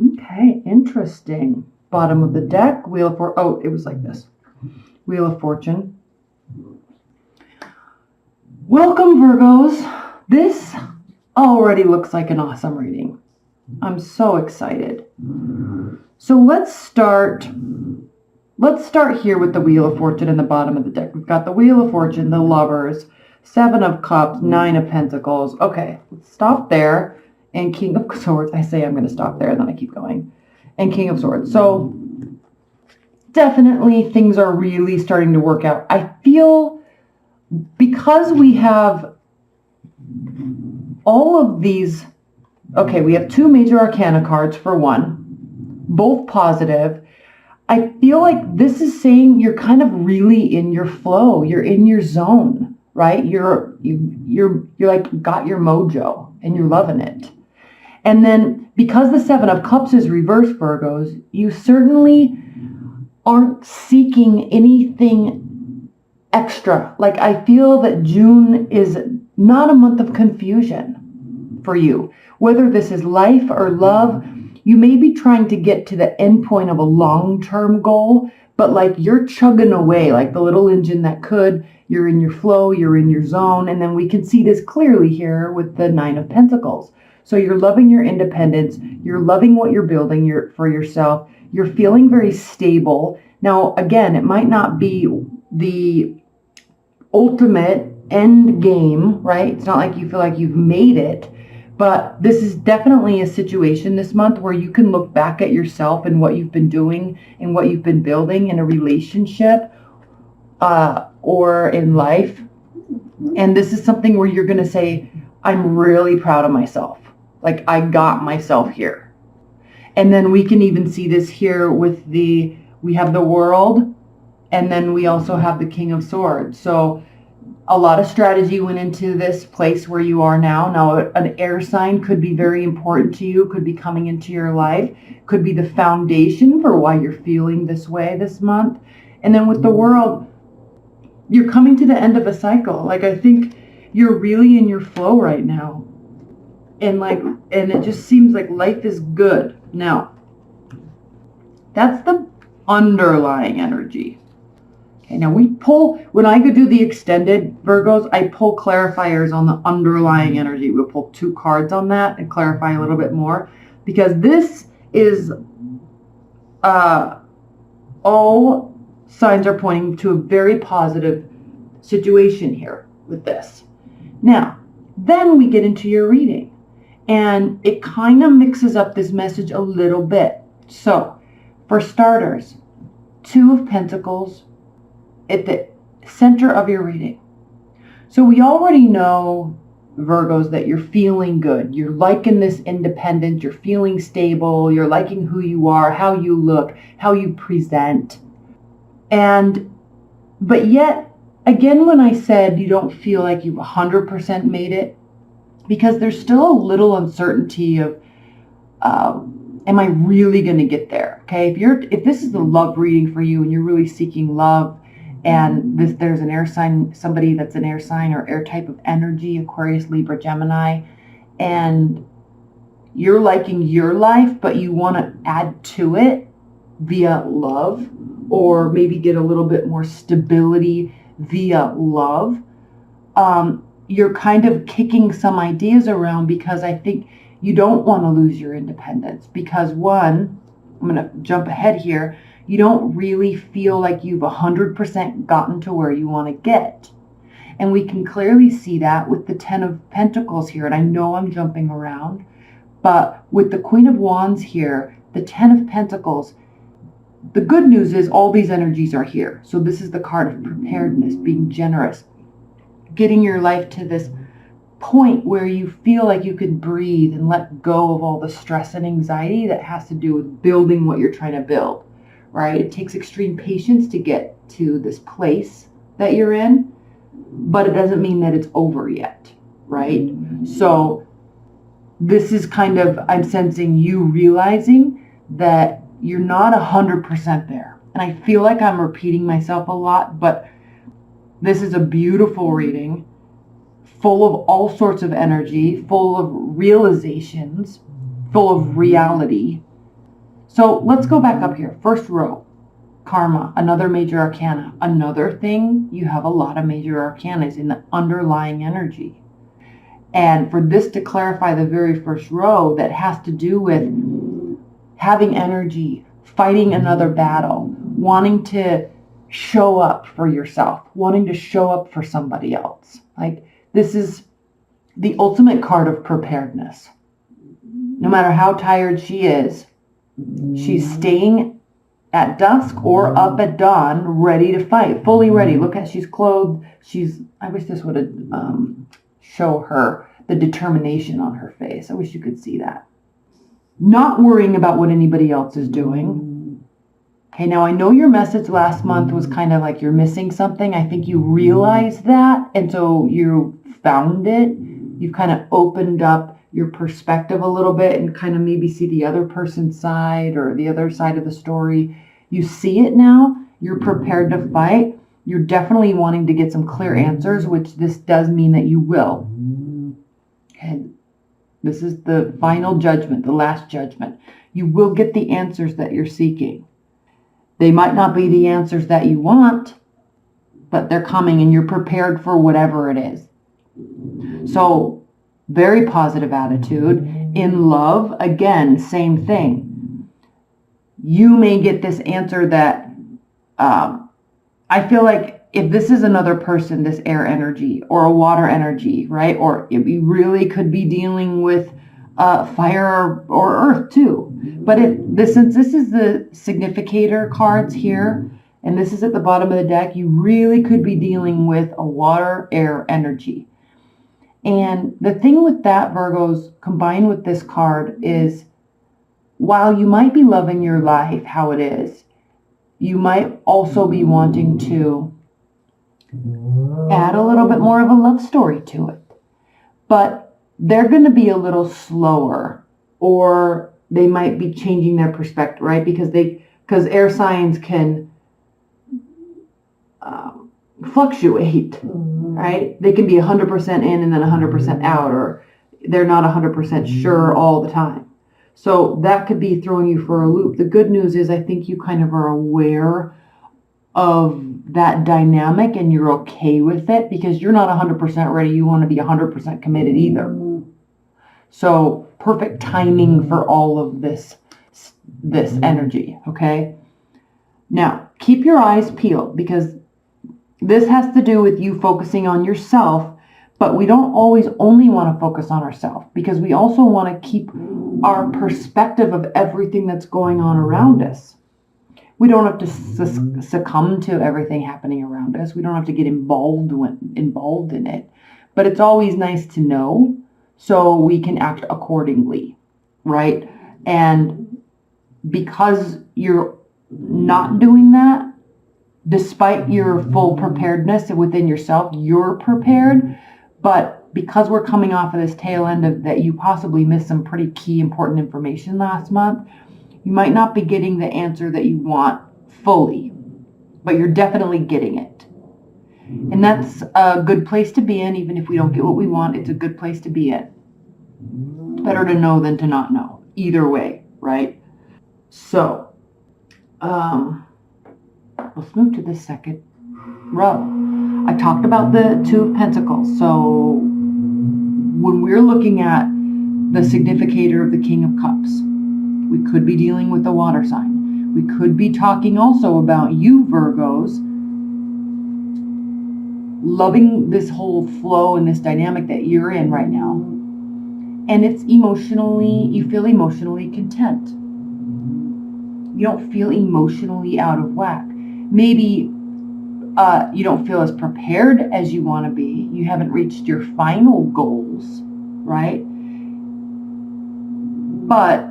Okay, interesting. Bottom of the deck, Wheel of Fortune. Oh, it was like this. Wheel of Fortune. Welcome, Virgos. This already looks like an awesome reading. I'm so excited. So let's start here with the Wheel of Fortune in the bottom of the deck. We've got the Wheel of Fortune, the Lovers, Seven of Cups, Nine of Pentacles. Okay, let's stop there. And King of Swords. I say I'm going to stop there, and then I keep going. And King of Swords. So definitely things are really starting to work out. I feel because we have all of these. Okay, we have two major arcana cards for one, both positive. I feel like this is saying you're kind of really in your flow. You're in your zone, right? You're like got your mojo and you're loving it. And then because the Seven of Cups is reversed, Virgos, you certainly aren't seeking anything extra. Like I feel that June is not a month of confusion for you. Whether this is life or love, you may be trying to get to the end point of a long-term goal, but like you're chugging away like the little engine that could. You're in your flow, you're in your zone, and then we can see this clearly here with the Nine of Pentacles. So you're loving your independence, you're loving what you're building for yourself, you're feeling very stable. Now, again, it might not be the ultimate end game, right? It's not like you feel like you've made it, but this is definitely a situation this month where you can look back at yourself and what you've been doing and what you've been building in a relationship or in life. And this is something where you're going to say, I'm really proud of myself. Like I got myself here. And then we can even see this here with we have the World, and then we also have the King of Swords. So a lot of strategy went into this place where you are now. Now, an air sign could be very important to you, could be coming into your life, could be the foundation for why you're feeling this way this month. And then with the World, you're coming to the end of a cycle. Like I think you're really in your flow right now. And it just seems like life is good. Now, that's the underlying energy. Okay, now we pull, when I go do the extended Virgos, I pull clarifiers on the underlying energy. We'll pull 2 cards on that and clarify a little bit more, because this is, all signs are pointing to a very positive situation here with this. Now, then we get into your reading. And it kind of mixes up this message a little bit. So, for starters, 2 of Pentacles at the center of your reading. So we already know, Virgos, that you're feeling good. You're liking this independence. You're feeling stable. You're liking who you are, how you look, how you present. But yet, again, when I said you don't feel like you've 100% made it, because there's still a little uncertainty of, am I really going to get there? Okay, if this is the love reading for you and you're really seeking love, and there's an air sign, somebody that's an air sign or air type of energy, Aquarius, Libra, Gemini, and you're liking your life, but you want to add to it via love, or maybe get a little bit more stability via love, you're kind of kicking some ideas around, because I think you don't want to lose your independence. Because one, I'm going to jump ahead here, you don't really feel like you've 100% gotten to where you want to get. And we can clearly see that with the 10 of Pentacles here. And I know I'm jumping around, but with the Queen of Wands here, the 10 of Pentacles, the good news is all these energies are here. So this is the card of preparedness, being generous, getting your life to this point where you feel like you can breathe and let go of all the stress and anxiety that has to do with building what you're trying to build, right? It takes extreme patience to get to this place that you're in, but it doesn't mean that it's over yet, right? So this is kind of, I'm sensing you realizing that you're not 100% there. And I feel like I'm repeating myself a lot, but this is a beautiful reading, full of all sorts of energy, full of realizations, full of reality. So let's go back up here. First row, karma, another major arcana. Another thing, you have a lot of major arcanas in the underlying energy. And for this to clarify the very first row, that has to do with having energy, fighting another battle, wanting to show up for yourself, wanting to show up for somebody else. Like, this is the ultimate card of preparedness. No matter how tired she is, she's staying at dusk or up at dawn, ready to fight, fully ready. Look at, she's clothed. I wish this would show her the determination on her face. I wish you could see that. Not worrying about what anybody else is doing. Okay, now I know your message last month was kind of like you're missing something. I think you realized that, and so you found it. You've kind of opened up your perspective a little bit and kind of maybe see the other person's side or the other side of the story. You see it now. You're prepared to fight. You're definitely wanting to get some clear answers, which this does mean that you will. Okay. This is the final judgment, the last judgment. You will get the answers that you're seeking. They might not be the answers that you want, but they're coming and you're prepared for whatever it is. So, very positive attitude. In love, again, same thing. You may get this answer that I feel like if this is another person, this air energy or a water energy, right? Or you really could be dealing with fire or earth too. But since this is the significator cards here, and this is at the bottom of the deck, you really could be dealing with a water, air energy. And the thing with that, Virgos, combined with this card is, while you might be loving your life how it is, you might also be wanting to add a little bit more of a love story to it. But they're going to be a little slower, or they might be changing their perspective, right? Because air signs can fluctuate, right? They can be 100% in and then 100% out, or they're not 100% sure all the time. So that could be throwing you for a loop. The good news is I think you kind of are aware of that dynamic and you're okay with it, because you're not 100% ready. You want to be 100% committed either. So perfect timing for all of this energy, okay? Now, keep your eyes peeled, because this has to do with you focusing on yourself, but we don't always only want to focus on ourselves, because we also want to keep our perspective of everything that's going on around us. We don't have to succumb to everything happening around us. We don't have to get involved in it. But it's always nice to know so we can act accordingly, right? And because you're not doing that, despite your full preparedness within yourself, you're prepared. But because we're coming off of this tail end of that, you possibly missed some pretty key important information last month. You might not be getting the answer that you want fully, but you're definitely getting it. And that's a good place to be in. Even if we don't get what we want, it's a good place to be in. Better to know than to not know. Either way, right? So, let's move to the second row. I talked about the Two of Pentacles. So when we're looking at the significator of the King of Cups, we could be dealing with a water sign. We could be talking also about you, Virgos, loving this whole flow and this dynamic that you're in right now. And it's you feel emotionally content. You don't feel emotionally out of whack. Maybe you don't feel as prepared as you want to be. You haven't reached your final goals, right? But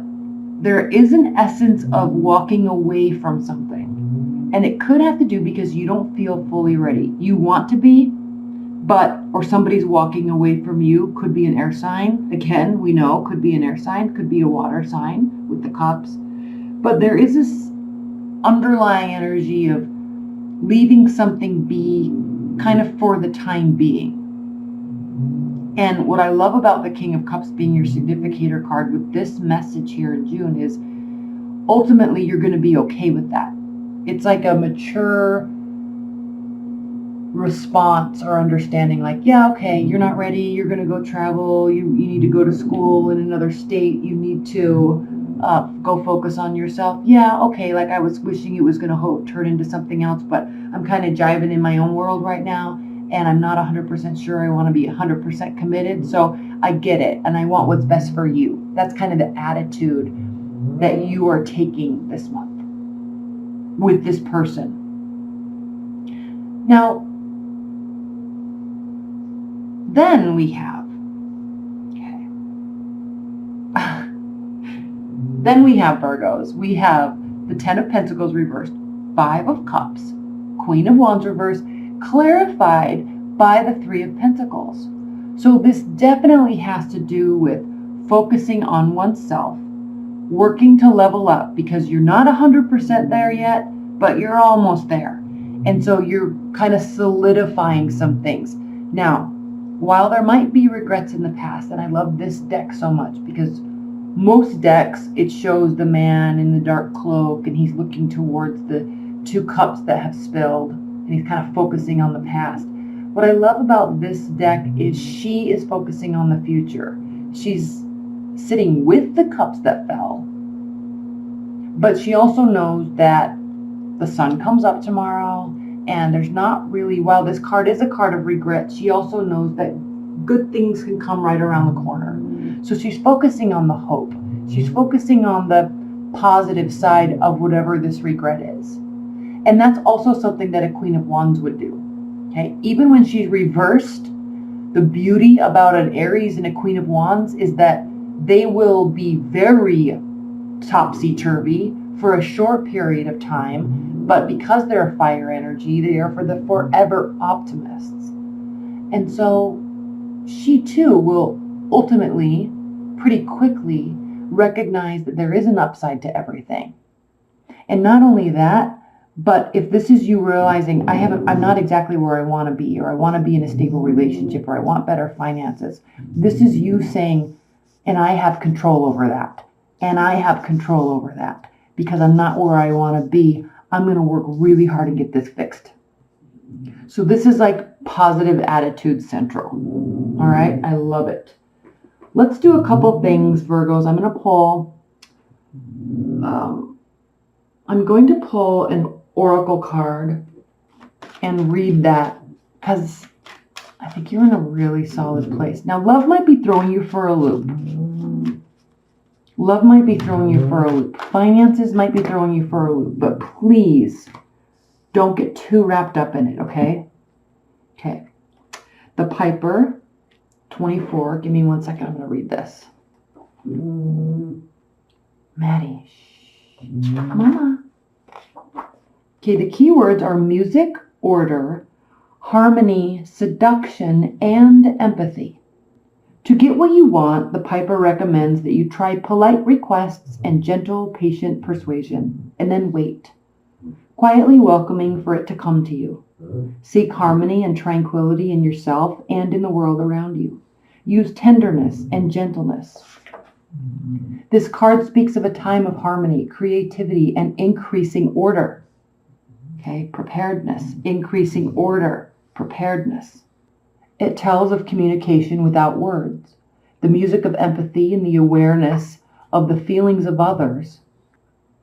there is an essence of walking away from something. And it could have to do because you don't feel fully ready. You want to be, or somebody's walking away from you. Could be an air sign. Again, we know, could be an air sign, could be a water sign with the cups. But there is this underlying energy of leaving something be kind of for the time being. And what I love about the King of Cups being your significator card with this message here in June is ultimately you're going to be okay with that. It's like a mature response or understanding, like, yeah, okay, you're not ready, you're going to go travel, you need to go to school in another state, you need to go focus on yourself. Yeah, okay, like I was wishing it was going to turn into something else, but I'm kind of jiving in my own world right now, and I'm not 100% sure I want to be 100% committed, so I get it, and I want what's best for you. That's kind of the attitude that you are taking this month with this person. Now, then we have, then we have Virgos. We have the 10 of Pentacles reversed, 5 of Cups, Queen of Wands reversed, clarified by the 3 of Pentacles. So this definitely has to do with focusing on oneself, working to level up, because you're not 100% there yet, but you're almost there. And so you're kind of solidifying some things. Now, while there might be regrets in the past, and I love this deck so much because most decks, it shows the man in the dark cloak and he's looking towards the 2 cups that have spilled and he's kind of focusing on the past. What I love about this deck is she is focusing on the future. She's sitting with the cups that fell, but she also knows that the sun comes up tomorrow. And there's not really, while this card is a card of regret, she also knows that good things can come right around the corner. So she's focusing on the hope. She's focusing on the positive side of whatever this regret is. And that's also something that a Queen of Wands would do. Okay, even when she's reversed, the beauty about an Aries and a Queen of Wands is that they will be very topsy-turvy for a short period of time. But because they're fire energy, they are for the forever optimists. And so she too will ultimately, pretty quickly, recognize that there is an upside to everything. And not only that, but if this is you realizing, I'm not exactly where I want to be, or I want to be in a stable relationship, or I want better finances. This is you saying, and I have control over that. And I have control over that. Because I'm not where I want to be. I'm going to work really hard to get this fixed. So this is like positive attitude central. All right. I love it. Let's do a couple things, Virgos. I'm going to pull. I'm going to pull an oracle card and read that because I think you're in a really solid place. Now, love might be throwing you for a loop. Love might be throwing you for a loop. Finances might be throwing you for a loop. But please don't get too wrapped up in it, okay? Okay. The Piper, 24. Give me 1 second. I'm going to read this. Maddie. Shh. Mama. Okay, the keywords are music, order, harmony, seduction, and empathy. To get what you want, the Piper recommends that you try polite requests and gentle, patient persuasion, and then wait, quietly welcoming for it to come to you. Seek harmony and tranquility in yourself and in the world around you. Use tenderness and gentleness. This card speaks of a time of harmony, creativity, and increasing order. Okay, preparedness, increasing order, preparedness. It tells of communication without words, the music of empathy and the awareness of the feelings of others.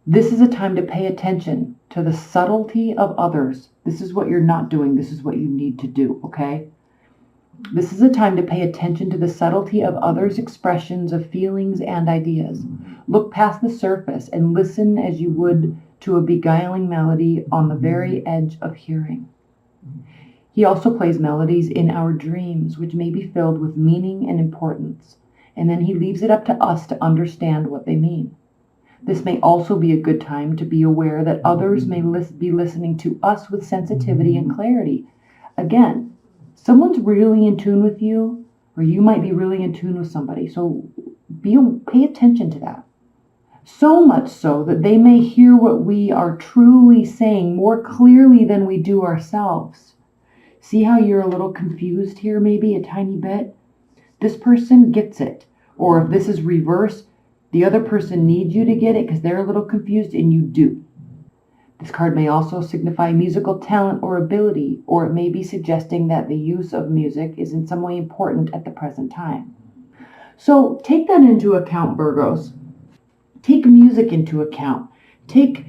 This is a time to pay attention to the subtlety of others. This is what you're not doing. This is what you need to do, okay? This is a time to pay attention to the subtlety of others' expressions of feelings and ideas. Look past the surface and listen as you would to a beguiling melody on the very edge of hearing. He also plays melodies in our dreams, which may be filled with meaning and importance, and then he leaves it up to us to understand what they mean. This may also be a good time to be aware that others may be listening to us with sensitivity and clarity. Again, someone's really in tune with you, or you might be really in tune with somebody, so pay attention to that. So much so that they may hear what we are truly saying more clearly than we do ourselves. See how you're a little confused here, maybe a tiny bit? This person gets it. Or if this is reverse, The other person needs you to get it because they're a little confused and you do. This card may also signify musical talent or ability, or it may be suggesting that the use of music is in some way important at the present time. So take that into account, Virgos. Take music into account. Take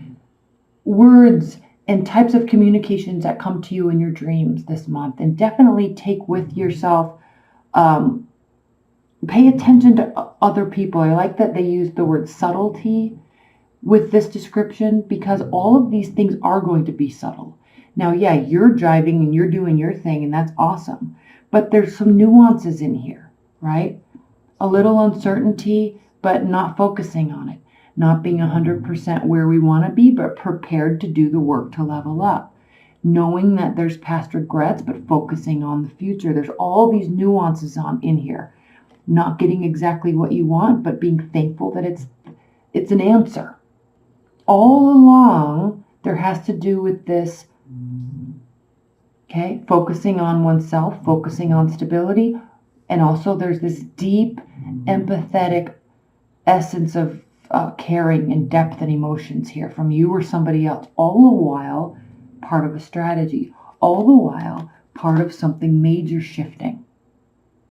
words and types of communications that come to you in your dreams this month, and definitely take with yourself, pay attention to other people. I like that they use the word subtlety with this description, because all of these things are going to be subtle. Now, yeah, you're driving and you're doing your thing, and that's awesome. But there's some nuances in here, right? A little uncertainty, but not focusing on it. Not being 100% where we want to be, but prepared to do the work to level up. Knowing that there's past regrets, but focusing on the future. There's all these nuances in here. Not getting exactly what you want, but being thankful that it's an answer. All along, there has to do with this, okay, focusing on oneself, focusing on stability, and also there's this deep, empathetic essence of caring and depth and emotions here from you or somebody else, all the while part of a strategy, all the while part of something major shifting.